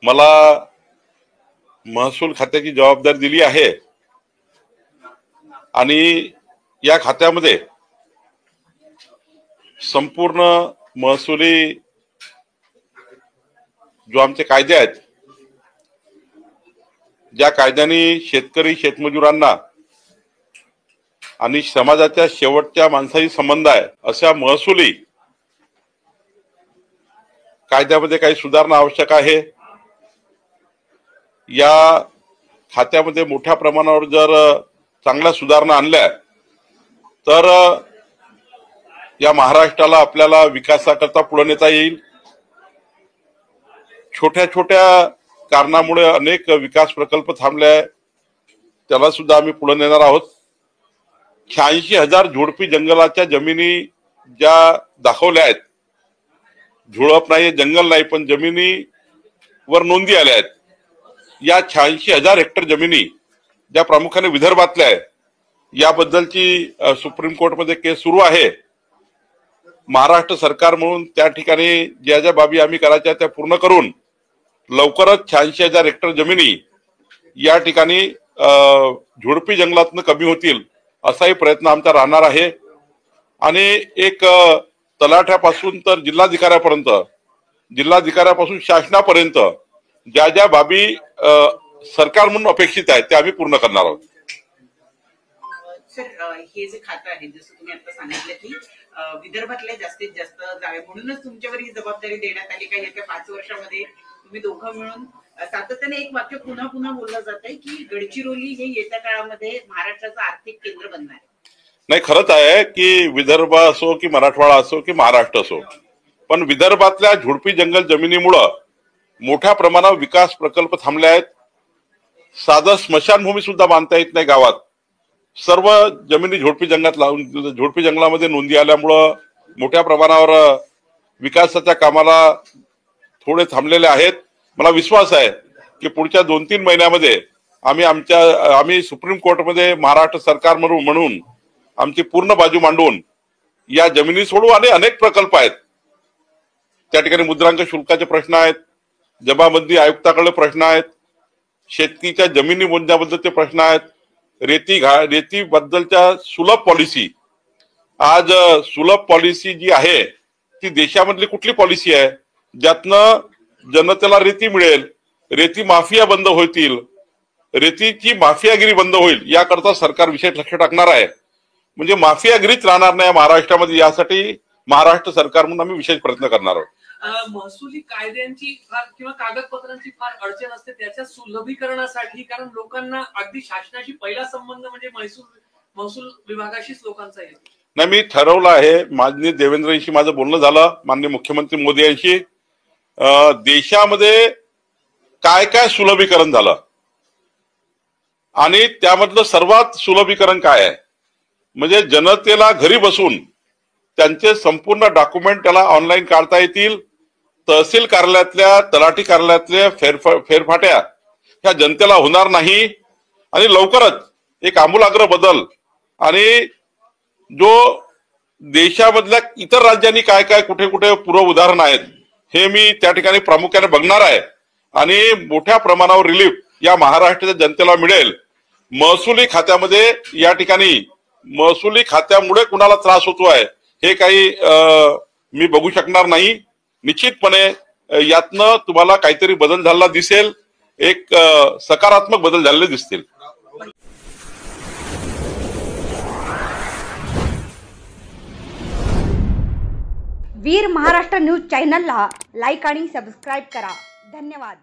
मला महसूल खात्याची जबाबदारी दिली आहे आणि या खात्यामध्ये संपूर्ण महसुली जो आमचे कायदे आहेत, ज्या कायद्याने शेतकरी शेतमजुरांना आणि समाजाच्या शेवटच्या माणसाशी संबंध आहे, अशा महसुली कायद्यामध्ये काही सुधारणा आवश्यक आहे। या खात्यामध्ये मोठ्या प्रमाणावर जर चांगल्या सुधारणा आणल्या तर या महाराष्ट्राला आपल्याला विकासाकरता पुढे नेता येईल। छोट्या छोट्या कारणामुळे अनेक विकास प्रकल्प थांबले आहे, त्याला सुद्धा आम्ही पुढे नेणार आहोत। 86,000 झोडपी जंगलाच्या जमिनी ज्या दाखवल्या आहेत, झुडप नाही जंगल नाही पण जमिनीवर नोंदी आल्या आहेत, या 86,000 हेक्टर जमिनी ज्या प्रामुख्याने विदर्भातल्या आहेत, याबद्दलची सुप्रीम कोर्टमध्ये केस सुरू आहे। महाराष्ट्र सरकार म्हणून त्या ठिकाणी ज्या ज्या बाबी आम्ही करायच्या त्या पूर्ण करून लवकरच 86,000 हेक्टर जमिनी या ठिकाणी झुडपी जंगलातनं कमी होतील असाही प्रयत्न आमचा राहणार आहे। आणि एक तलाठ्यापासून तर जिल्हाधिकाऱ्यापासून शासनापर्यंत ज्या ज्या बाबी सरकार म्हणून अपेक्षित आहेत त्या आम्ही पूर्ण करणार आहोत। सर, हे जे खातं आहे जसं तुम्ही आता सांगितलं की विदर्भातल्या जास्तीत जास्त जागा म्हणूनच तुमच्यावर ही जबाबदारी देण्यात आली का येत्या 5 वर्षामध्ये तुम्ही दोघं मिळून सातत्याने एक वाक्य पुन्हा पुन्हा बोललं जात आहे की गडचिरोली हे येत्या काळामध्ये महाराष्ट्राचं आर्थिक केंद्र बनणार आहे। नाही, खरंच आहे की विदर्भ असो की मराठवाडा असो की महाराष्ट्र असो, पण विदर्भातल्या झुडपी जंगल जमिनीमुळे मोठ्या प्रमाणावर विकास प्रकल्प थांबले आहेत। साधं स्मशानभूमी सुद्धा बांधता येत नाही गावात। सर्व जमिनी झोडपी जंगलामध्ये नोंदी आल्यामुळं मोठ्या प्रमाणावर विकासाच्या कामाला थोडे थांबलेले आहेत। मला विश्वास आहे की पुढच्या 2-3 महिन्यामध्ये आम्ही सुप्रीम कोर्टमध्ये महाराष्ट्र सरकार म्हणून आमची पूर्ण बाजू मांडून या जमिनी सोडू। आणि अनेक प्रकल्प आहेत, त्या ठिकाणी मुद्रांक शुल्काचे प्रश्न आहेत, जमाबंदी आयुक्ताकडे प्रश्न आहेत, शेतीच्या जमिनी मोजण्याबद्दलचे प्रश्न आहेत, रेती बद्दलच्या सुलभ पॉलिसी। आज सुलभ पॉलिसी जी आहे ती देशामधली कुठली पॉलिसी आहे ज्यातनं जनतेला रेती मिळेल, रेती माफिया बंद होतील, रेतीची माफियागिरी बंद होईल, याकरता सरकार विशेष लक्ष टाकणार आहे। म्हणजे माफियागिरीच राहणार नाही महाराष्ट्रामध्ये, यासाठी महाराष्ट्र सरकार म्हणून आम्ही विशेष प्रयत्न करणार आहोत। महसुली कायद्यांची किंवा कागदपत्रांची फार अडचण असते त्याच्या सुलभीकरणासाठी, कारण लोकांना अगदी शासनाशी पहिला संबंध म्हणजे महसूल विभागाशीच लोकांचा येतो। नाही, मी ठरवलं आहे, माननीय देवेंद्रजींशी माझं बोलणं झालं, माननीय मुख्यमंत्री मोदी यांशी, देशामध्ये काय काय सुलभीकरण झालं आणि त्यामधलं सर्वात सुलभीकरण काय आहे, म्हणजे जनतेला घरी बसून त्यांचे संपूर्ण डॉक्युमेंट त्याला ऑनलाईन काढता येतील। तहसील कार्यालयातल्या तलाठी कार्यालयातल्या फेरफाट्या ह्या जनतेला होणार नाही आणि लवकरच एक आमूलाग्र बदल आणि जो देशामधल्या इतर राज्यांनी काय काय कुठे कुठे पूर्व उदाहरण आहेत हे मी त्या ठिकाणी प्रामुख्याने बघणार आहे आणि मोठ्या प्रमाणावर रिलीफ या महाराष्ट्राच्या जनतेला मिळेल। महसुली खात्यामध्ये या ठिकाणी महसुली खात्यामुळे कुणाला त्रास होतो आहे हे काही मी बघू शकणार नाही। निश्चितपणे यातनं तुम्हाला काहीतरी बदल झालेला दिसेल, एक सकारात्मक बदल झालेले दिसतील। वीर महाराष्ट्र न्यूज चॅनलला लाईक आणि सबस्क्राईब करा। धन्यवाद।